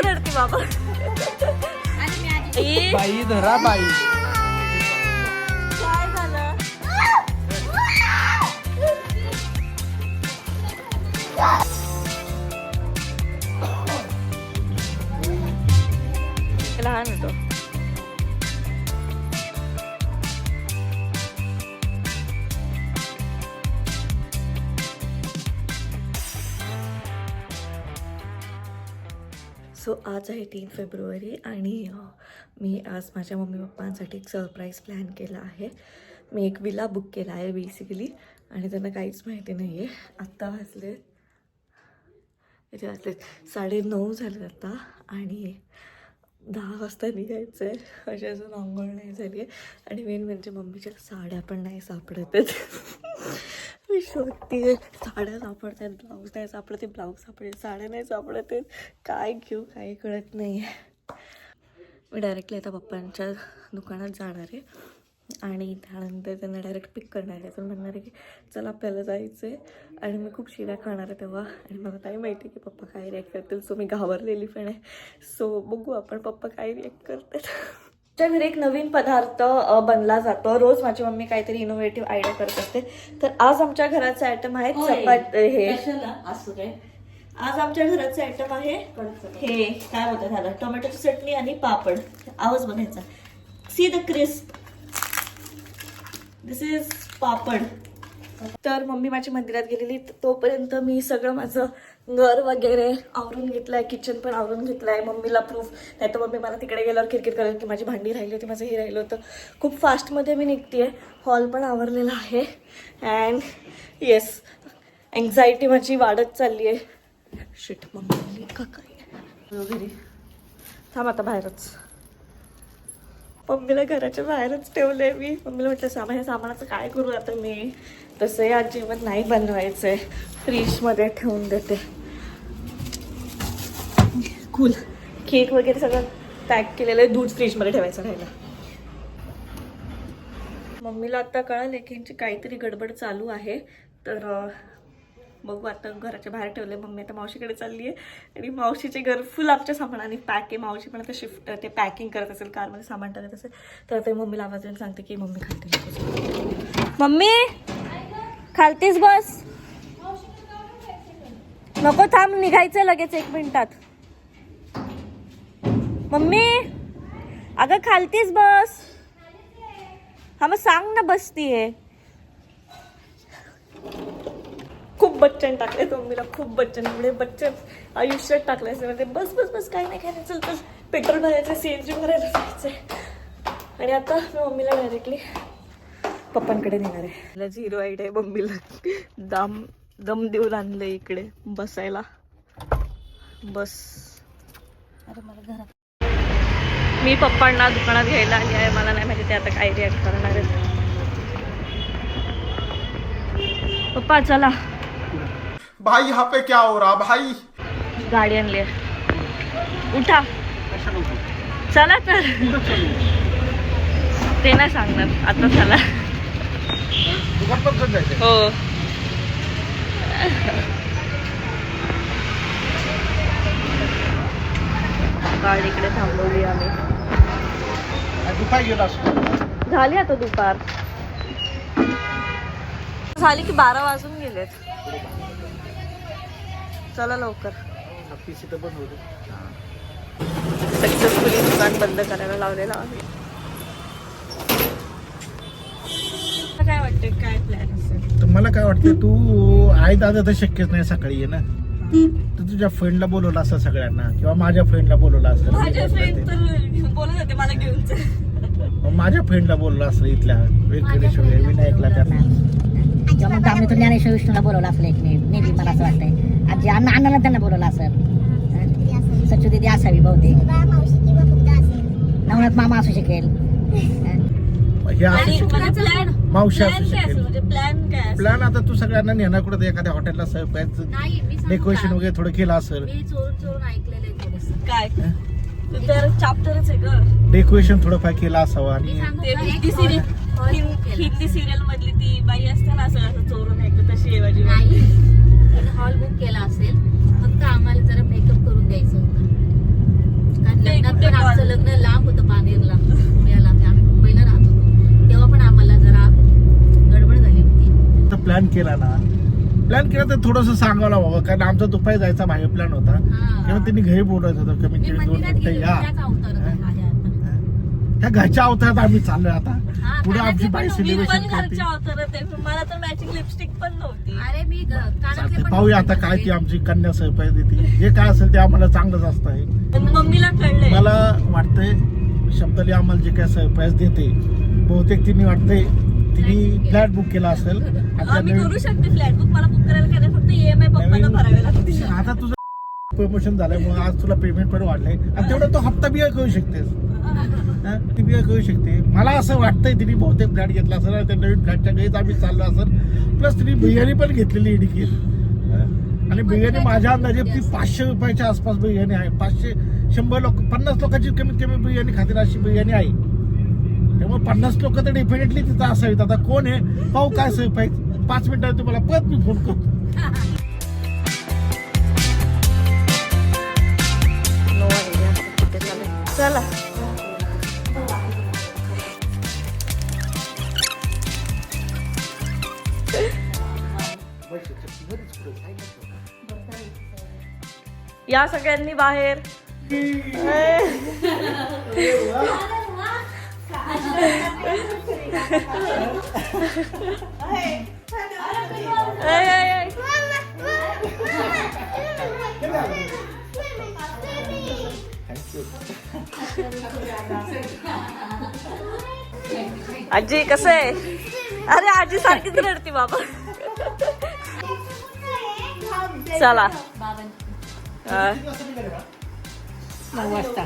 रडती बाबा. बाई धरा बाई. काय झालं? लहान होतो. सो आज आहे 3 फेब्रुवारी आणि मी आज माझ्या मम्मी पप्पांसाठी एक सरप्राईज प्लॅन केला आहे. मी एक विला बुक केला आहे बेसिकली आणि त्यांना काहीच माहिती नाही आहे. आत्ता वाजले 9:30 झाले आता आणि 10 वाजता निघायचं आहे. अशी अजून आंघोळ नाही झाली आहे आणि मेन म्हणजे मम्मीच्या साड्या पण नाही सापडत आहेत. मी शोधते, साड्या सापडत आहेत, ब्लाऊज नाही सापडते, ब्लाऊज सापडेल, साड्या नाही सापडत आहेत. काय घेऊ काही कळत नाही आहे. मी डायरेक्टली आता पप्पांच्या दुकानात जाणार आहे आणि त्यानंतर त्यांना डायरेक्ट पिक करणार आहे. तर म्हणणार आहे की चला आपल्याला जायचं आहे आणि मी खूप शिव्या खाणार आहे तेव्हा आणि मला नाही माहिती की पप्पा काय रिॲक्ट करतील. सो मी घाबरलेली पण आहे. सो बघू आपण पप्पा काय रिॲक्ट करतात. आमच्या घरी एक नवीन पदार्थ बनला जातो. रोज माझी मम्मी काहीतरी इनोव्हेटिव्ह आयडिया करत असते. तर आज आमच्या घराचे आयटम आहेत चपाती. हे आज आमच्या घराचे आयटम आहे हे काय बोलतात ह्याला, टोमॅटोची चटणी आणि पापड. आवाज बघायचा. See the crisp, this is papad. तर मम्मी माझी मंदिरात गेलेली तोपर्यंत मी सगळं माझं घर वगैरे आवरून घेतलंय, किचन पण आवरून घेतलंय. मम्मीला प्रूफ नाही तर मम्मी मला तिकडे गेल्यावर किरकिर करेल की माझी भांडी राहिली होती, माझं हे राहिलं होतं. खूप फास्टमध्ये मी निघते. हॉल पण आवरलेला आहे अँड येस, एन्झायटी माझी वाढत चालली आहे. शिट, मम्मी का काय वगैरे थांब आता बाहेरच. मम्मीला घराच्या बाहेरच ठेवलंय मी. मम्मीला म्हटलं हे सामानाचं काय करू आता मी. तसंही आज जेवण नाही बनवायचं आहे, फ्रीजमध्ये ठेवून देते. कूल केक वगैरे सगळं पॅक केलेलं आहे. दूध फ्रीजमध्ये ठेवायचं राहिलं. मम्मीला आता कळालं की यांची काहीतरी गडबड चालू आहे. तर बघू आता. घराच्या बाहेर ठेवले. मम्मी आता मावशीकडे चालली आहे आणि मावशीचे घर फुल आमच्या सामानाने पॅक आहे. मावशी पण आता शिफ्ट ते पॅकिंग करत असेल, कारमध्ये सामान टाकत असेल. तर ते मम्मीला आवाज देऊन सांगते की मम्मी खालते. मम्मी खालतीच बस. नको थांब, निघायचं लगेच 1 मिनिटात. मम्मी अगं खालतीच बस. हा मग सांग ना बसतीये. खूप बच्चन टाकले मम्मीला, खूप बच्चन. एवढे बच्चन आयुष्यात टाकले असे. बस बस बस काय नाही काय नाही, चल चल पेट्रोल भरायचं, CNG भरायला जायचंय. आणि आता मी मम्मीला डायरेक्टली पप्पांकडे नेणार आहे. 0 आयडिया आहे मम्मीला. दम देऊन आणलं इकडे बसायला. बस अरे मला घरात. मी पप्पांना दुकानात घ्यायला आली आहे. मला नाही माहिती ते आता काय रिॲक्ट करणार आहेत. पप्पा चला. भाई यहाँ पे क्या हो रहा भाई. गाडी आणली आहे, उठा चला. तर ते नाही सांगणार आता. चला. हो गाडीकडे थांबवली आम्ही. झाली आता दुपार झाली की 12 वाजून गेलेत. चला लवकर. सक्सेसफुली दुकान बंद करायला लावलेलं आहे. काय वाटतंय काय प्लॅन असेल. तर मला काय वाटतं, तू आई दादा तर शक्यच नाही सकाळी ये ना. तर तुझ्या फ्रेंडला बोलवलं असं सगळ्यांना किंवा माझ्या फ्रेंडला बोलवलं असं. माझ्या फ्रेंड तर बोलत होते मला घेऊन. माझ्या फ्रेंडला बोलवलं असं इथल्या व्यंकटेश्वर विनायकला किंवा मग आम्ही तो ज्ञानेश्वर विष्णूला बोलवलं असलं एक मे बी मला असं वाटतंय. आजी अण्णाला त्यांना बोलवलं असेल. सच्चू दिदी असावी बहुतेक. नवनाथ मामा असू शकेल. मावशी असू शकेल. प्लॅन आता तू सगळ्यांना नेणार कुठं एखाद्या हॉटेलला सरप्राईज डेकोरेशन वगैरे थोडं केलं असेल. काय तर चॅप्टरच आहे ग. डेकोरेशन थोडंफार केलं असावं. आणि हिंदी सिरियल मधली ती बाई असते ना, असं चोरून ऐकलं तशी आहे माझी. हॉल बुक केला असेल, फक्त आम्हाला जरा मेकअप करून द्यायचं होतं. केलं तर थोडंसं सांगायला हवं, कारण आमचा दुपारी जायचा बाहेर प्लॅन होता किंवा त्यांनी घरी बोलवायचं होतं कमीत कमी 2 मिनिटं या. ह्या घरच्या अवतारात आम्ही चाललोय आता. पुढे आमची बाई मी सेलिब्रेशन पण करते. घरच्या अवतारात आहे. मला तर मॅचिंग लिपस्टिक पण नव्हती. अरे मी चालतंय, पाहूया आता काय ती आमची कन्या सरप्राईज देते. जे काय असेल ते आम्हाला चांगलंच असतं आहे. पण मम्मीला कळलंय. मला वाटतंय शब्दाली आम्हाला जे काय सरप्राईज देते, बहुतेक तिने वाटतंय तिने फ्लॅट बुक केला असेल. आता मी करू शकते फ्लॅट बुक. मला बुक करायला काय नाही, फक्त EMI पप्पांना भरावे लागतील. आता तुझं प्रमोशन झाल्यामुळे आज तुला पेमेंट पण वाढलंय आणि तेवढा तो हप्ता बिया करू शकतेस. ती बिया करू शकते. मला असं वाटतंय तिने बहुतेक फ्लॅट घेतला असेल आणि त्या नवीन फ्लॅटच्या घरीच आम्ही चाललो असेल. प्लस तिने बिर्याणी पण घेतलेली इडकीत. आणि बिर्याणी माझ्या अंदाजे ती 500 रुपयाच्या आसपास बिर्याणी आहे. 500-100 लोक 50 लोकांची कमीत कमी बिर्याणी खातील अशी बिर्याणी आहे. त्यामुळे 50 लोक तर डेफिनेटली तिथं असावीत. आता कोण आहे पाहू काय सरप्राईज. 5 मिनिटात तुम्हाला परत मी फोन करतो. चला या सगळ्यांनी बाहेर. आजी कसं आहे? अरे आजी सारखीच रडती बाबा. चला 9 वाजता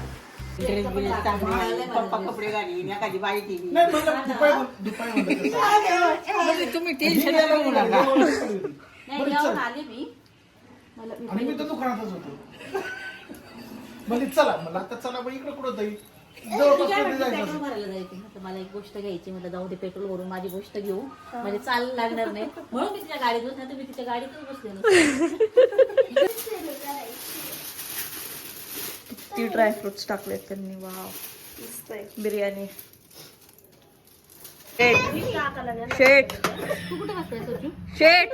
ड्रेस बिल चांगली पप्पा कपडे घालीन एखादी बाई केली. नाही, मला दुपारी तुम्ही टेन्शन घेऊ नका. आले मी आणि मी तर दुकानातच होतो. म्हणजे चला मला आता चला मग इकडे कुठं जाईल जवळपास कुठे जायचं पेट्रोल असेल. भरायला जायचे. मला एक गोष्ट घ्यायची. म्हटलं जाऊ दे पेट्रोल भरून माझी गोष्ट घेऊ, म्हणजे चाल लागणार नाही म्हणून मी तिच्या गाडीत बसणार. तुम्ही तिच्या गाडीतच बसले नसते. किती ड्रायफ्रुट्स टाकलेत त्यांनी. वाव बिर्याणी. शेट तू कुठे बसताय सोचू? शेट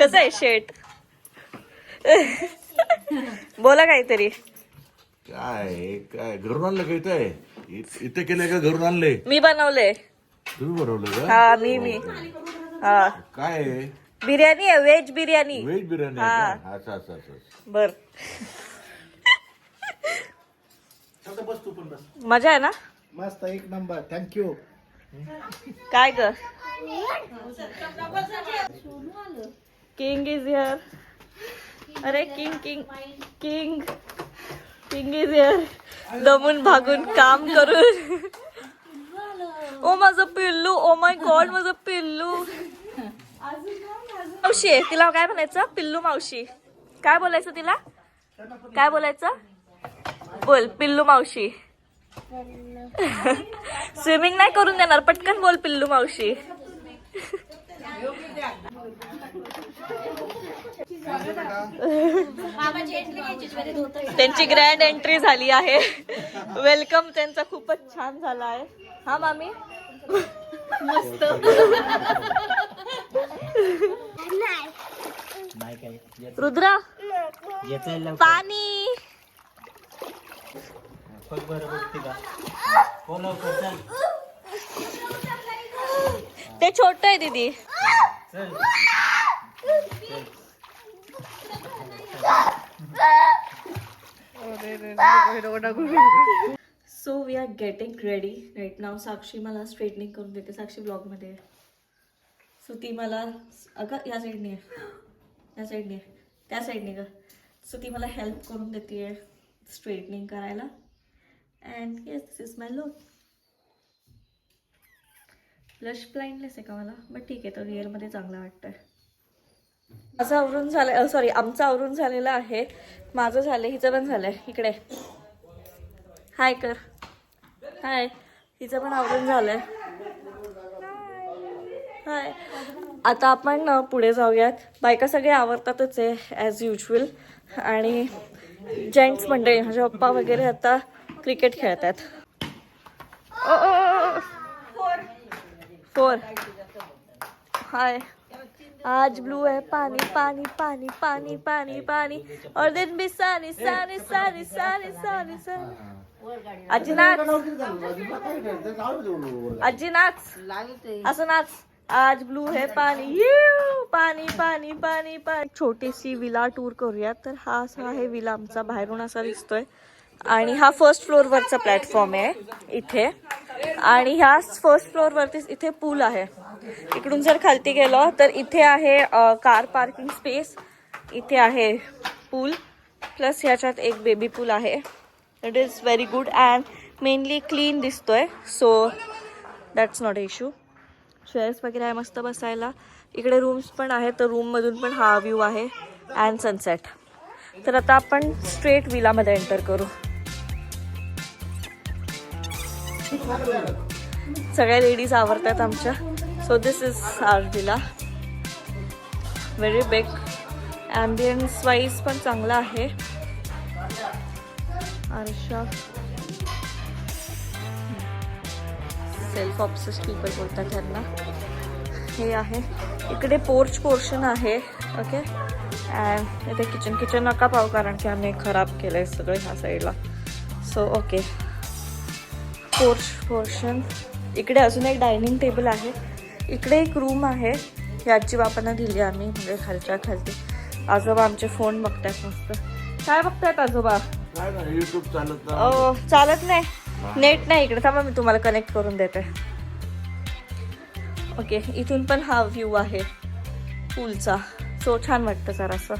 कसं आहे शेट? बोला काहीतरी. काय काय घरून आणलं का इथे? इथे केलंय का घरून आणलंय? मी बनवले. तुम्ही बनवलं का? हा मी हा काय आहे? बिर्याणी आहे, व्हेज बिर्याणी. व्हेज बिर्याणी आहे का? अच्छा अच्छा अच्छा. बर आता बस तू पण बस. मजा आहे ना? मस्त एक नंबर. थँक्यू. काय ग? King is here. अरे king king king king is here. दमून भागून काम करून. ओ माझं पिल्लू. ओ माय गॉड माझं पिल्लू. मावशी आहे तिला काय म्हणायचं? पिल्लू मावशी. काय बोलायचं तिला? काय बोलायचं? बोल पिल्लू मावशी. स्विमिंग नाही करून देणार. पटकन बोल पिल्लू मावशी. त्यांची ग्रँड एंट्री झाली आहे. वेलकम त्यांचा खूपच छान झाला आहे. हा मामी मस्त. रुद्रा पाणी. ते छोट आहे दीदी. So we are getting ready right now. Sakshi मला स्ट्रेटनिंग करून देते. साक्षी ब्लॉग मध्ये. सो ती मला अगं या साईडने आहे, या साईडने आहे, त्या साईडने ग. सो ती मला हेल्प करून देते स्ट्रेटनिंग करायला. And yes this is my look. Blush blindness आहे का मला, बट ठीक आहे तो रिअलमध्ये चांगला वाटतोय. माझं आवरून झालं, सॉरी आमचं आवरून झालेलं आहे. माझं झालं, हिचं पण झालंय. इकडे हाय कर. हाय. हिचं पण आवरून झालंय. हाय. आता आपण पुढे जाऊयात. बायका सगळे आवरतातच आहे ॲज युजल. आणि जेंट्स मंडळी माझे पप्पा वगैरे आता क्रिकेट खेळतात. 4 हाय आज ब्लू है पानी पानी पानी पानी पानी पानी और दिन भी सानी सानी सानी सानी सानी सानी आजी नाच आजी नाच असं नाच आज ब्लू है पानी यू पाणी पाणी पाणी पाणी छोटीशी विला टूर करूया. तर हा असा आहे विला आमचा बाहेरून असा दिसतोय आणि हा फर्स्ट फ्लोअर वरचा प्लॅटफॉर्म आहे इथे आणि ह्या फर्स्ट फ्लोअर वरतीच इथे पूल आहे. इकडून जर खालती गेलो तर इथे आहे कार पार्किंग स्पेस, इथे आहे पूल प्लस ह्याच्यात एक बेबी पूल आहे. It is very good and mainly clean दिसतोय so that's not a issue. Chairs वगैरे आहे मस्त बसायला. इकडे रूम्स पण आहेत तर रूममधून पण हा व्ह्यू आहे अँड सनसेट. तर आता आपण स्ट्रेट विलामध्ये एंटर करू. सगळ्या लेडीज आवडतात आमच्या. So this is our villa. Very big. Ambience wise पण चांगला आहे. आरशा सेल्फ ऑब्सेस्ड पीपल बोलतात त्यांना. हे आहे इकडे पोर्च पोर्शन आहे. ओके अँड इथे किचन नका पाहू कारण की आम्ही खराब केलं आहे सगळं ह्या साईडला. So okay porch portion. इकडे अजून एक डायनिंग टेबल आहे. इकडे एक रूम आहे. ही आजी बापांना दिली आम्ही म्हणजे खालच्या खालती. आजोबा आमचे फोन बघतात मस्त. काय बघतायत आजोबा? युट्यूब चालत चालत नाही. नेट नाही इकडे. थांबा मी तुम्हाला कनेक्ट करून देते. ओके इथून पण हा व्ह्यू आहे पूलचा. सो छान वाटतं जरासं.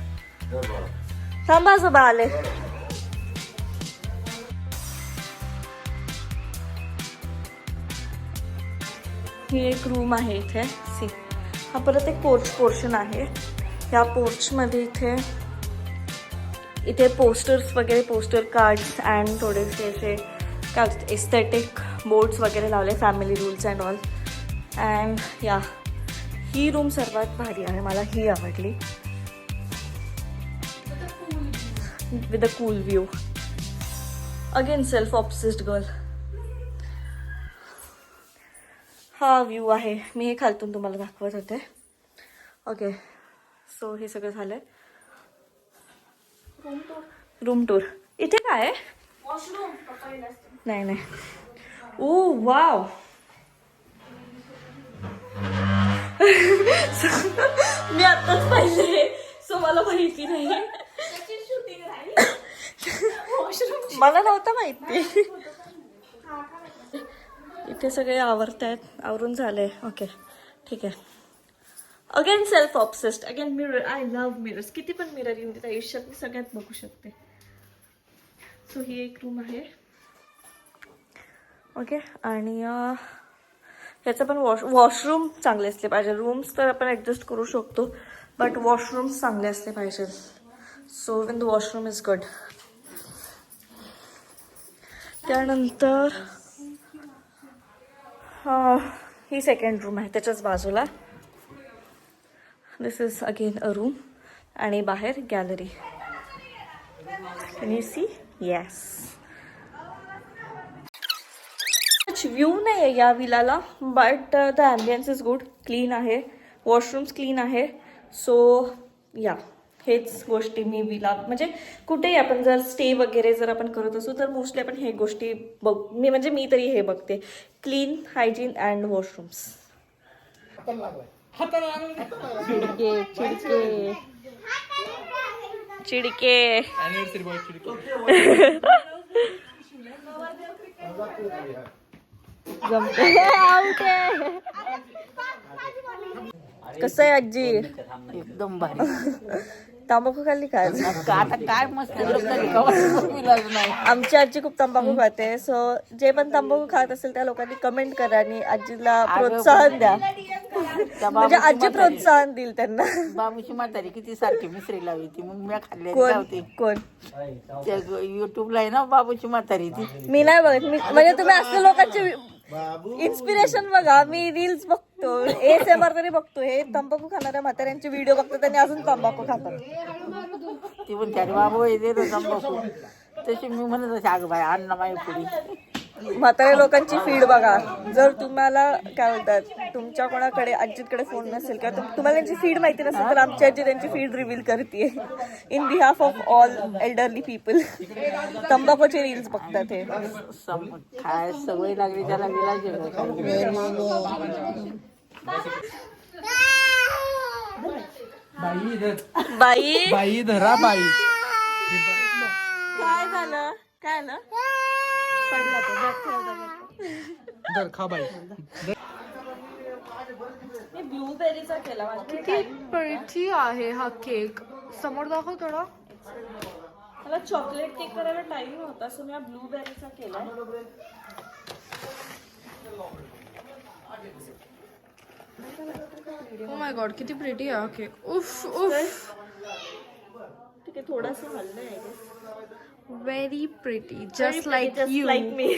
थांबा आजोबा आले. ही एक रूम आहे इथे. सी हा परत एक पोर्शन आहे. ह्या पोर्चमध्ये इथे पोस्टर्स वगैरे पोस्टर कार्ड्स अँड थोडेसे असे काय एस्थेटिक बोर्ड्स वगैरे लावले. Family rules and all. And या ही रूम सर्वात भारी आहे. मला ही आवडली with a cool view. Again self obsessed girl. हा व्ह्यू आहे. मी हे खालतून तुम्हाला दाखवत होते. ओके सो हे सगळं झालंय. Room tour. इथे काय आहे? नाही ओ वाव. मी आताच पाहिले सो मला माहिती नाही. मला नव्हतं माहिती. इथे सगळे आवरून झाले. ओके ठीक आहे. Again self obsessed. Again mirror. I love mirrors. किती पण मिरर येऊन देत आयुष्यात मी सगळ्यात बघू शकते. सो ही एक रूम आहे. ओके आणि ह्याचं पण वॉशरूम चांगले असले पाहिजे. रूम्स तर आपण ॲडजस्ट करू शकतो बट वॉशरूम्स चांगले असले पाहिजे. So even the washroom is good. त्यानंतर ही सेकंड रूम आहे त्याच्याच बाजूला. This is again a room आणि बाहेर gallery. Can you see? Yes. View नाही आहे या विलाला but the ambience is good. Clean आहे. वॉशरूम्स क्लीन आहे. सो या हेच गोष्टी मी विला म्हणजे कुठेही आपण जर स्टे वगैरे जर आपण करत असू तर मोस्टली आपण हे गोष्टी मी तरी हे बघते. Clean hygiene and washrooms. चिडके कसं आहे आजी? एकदम भारी. तंबाखू खाल्ली काय? आता काय मस्त आमची आजी खूप तंबाखू खाते. सो जे पण तंबाखू खात असेल त्या लोकांनी कमेंट करा आणि आजीला प्रोत्साहन द्या. म्हणजे आजी प्रोत्साहन देईल त्यांना. बाबूची म्हातारी किती सारखी मिसरी लावली ती मग मी खाल्ली कोण युट्यूबला आहे ना बाबूची म्हातारी ती. मी नाही बघत. म्हणजे तुम्ही असल्या लोकांचे इन्स्पिरेशन बघा. मी रील्स बघतो. ASMR तरी बघतो. हे तंबाखू खाणाऱ्या म्हाताऱ्यांचे व्हिडिओ बघतो त्यांनी अजून तंबाखू खातात. ती पण त्याने बाबू येते तंबाखू. तशी मी म्हणत असे अगं बाई अन्न माई पुढी म्हाताऱ्या लोकांची फीड बघा. जर तुम्हाला काय बोलतात, तुमच्या कोणाकडे आजीकडे फोन नसेल किंवा तुम्हाला त्यांची फीड माहिती नसेल तर आमची आजी त्यांची फीड रिव्हील करते in behalf of all elderly people. तंबाखूचे रील्स बघतात हे. काय सवय लागली त्याला विलाज बाई बाई धरा बाई. काय झालं? काय ना पडला तो. बॅग ठेवला बॅग. धर खा बाई. मी ब्लूबेरीचा केला. किती प्रिटी आहे हा केक. समोर दाखव थोडा. मला चॉकलेट केक करायला टाइम नव्हता सो मी ब्लूबेरीचा केला. ओ माय गॉड किती प्रिटी आहे हा केक. उफ उफ. ठीक आहे, थोडंसं हल्लंय. Very pretty just like you. Like me.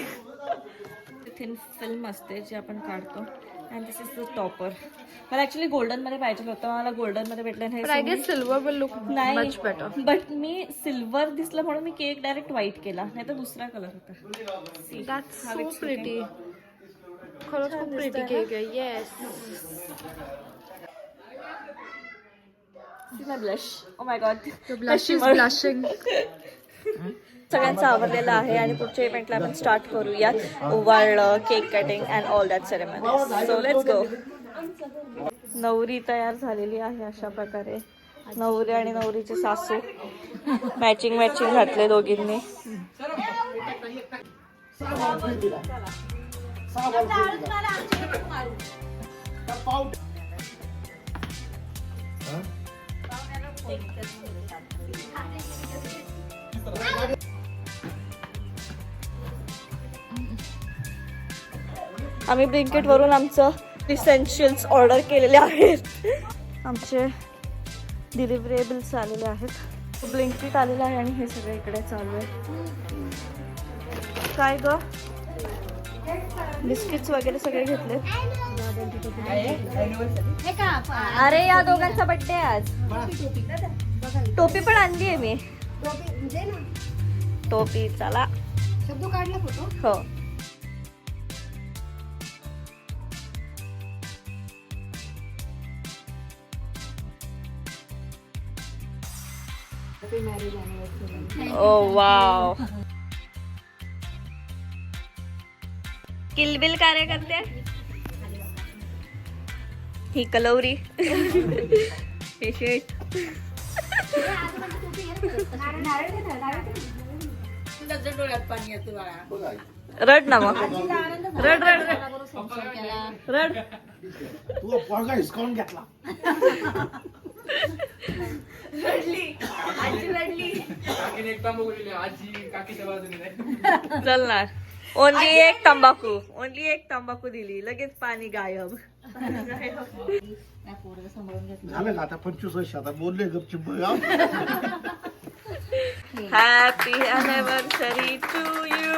Thin film असते जी आपण काढतो and this is the topper. मला ऍक्च्युली गोल्डन मध्ये पाहिजे होतं. मला गोल्डन मध्ये भेटलं But I guess silver will look much better. But me silver दिसलं म्हणून मी केक डायरेक्ट व्हाईट केला, नाही तर दुसरा कलर होता. That's so pretty. खरंच खूप प्रिटी केक आहे. Yes. Blush. Oh my God. Blush is blushing. सगळ्यांचं आवडलेलं आहे आणि पुढच्या इव्हेंटला आपण स्टार्ट करूया. ओवाळलं, cake cutting and all that ceremony. So let's go. नवरी तयार झालेली आहे अशा प्रकारे. नवरी आणि नवरीचे सासू मॅचिंग घातले दोघींनी. आम्ही ब्लिंकिट वरून आमचं इसेन्शियल्स ऑर्डर केलेले आहेत. आमचे डिलिव्हरेबल्स आलेले आहेत. ब्लिंकिट आलेलं आहे आणि हे सगळं इकडे चालू आहे. काय ग, बिस्किट्स वगैरे सगळे घेतले. अरे या दोघांचा बर्थडे आज. टोपी पण आणली आहे मी. टोपी चला. हो. ओ वाव. किलबिल कार्यकर्ते. ही कलौरी. हे शेट. रड ना मग. रड रड रड. तू पोरगा हिसकावून घेतला. रडली आजी. रडली. आजी काकीच्या बाजूने चल ना. ओनली एक तंबाखू दिली, लगेच पाणी गायब. झालं का आता 25 वर्ष आता बोलले गपचिप. Happy anniversary to you.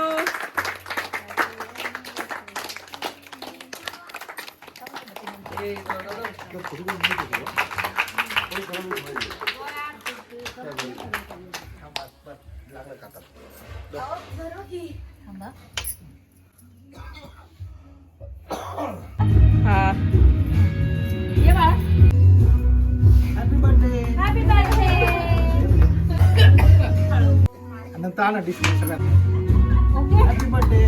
हा. नंतर आणा डिस्प्ले सगळ्यात. Happy birthday.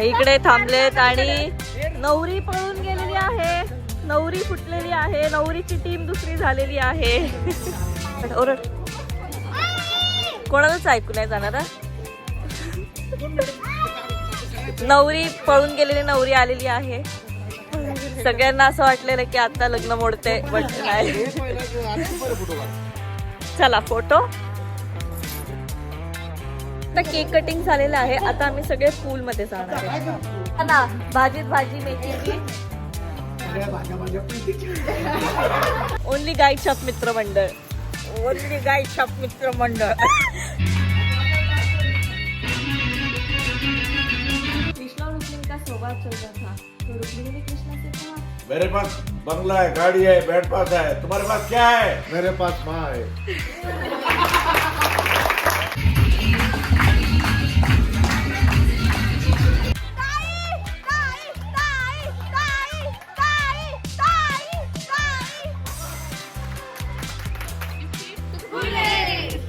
इकडे थांबलेत आणि नवरी पळून गेलेली आहे. नवरी फुटलेली आहे. नवरीची टीम दुसरी झालेली आहे. ओरड. कोणालाच ऐकू नाही जाणार. नवरी पळून गेलेली नवरी आलेली आहे. सगळ्यांना असं वाटलेलं की आता लग्न मोडते, बट नाही. चला फोटो. आता केक कटिंग झालेलं आहे. आता आम्ही सगळे पूल मध्ये जाणार आहे ना. भाजीत भाजी मेथीची. ओनली गाई छाप मित्रमंडळ. ओनली गाई छाप मित्रमंडळ. कृष्ण और रुक्मिणी का स्वभाव चल रहा था तो रुक्मिणी ने कृष्ण से कहा मेरे पास बंगला है, गाड़ी है, बैंड पास है, तुम्हारे पास क्या है? मेरे पास माँ है.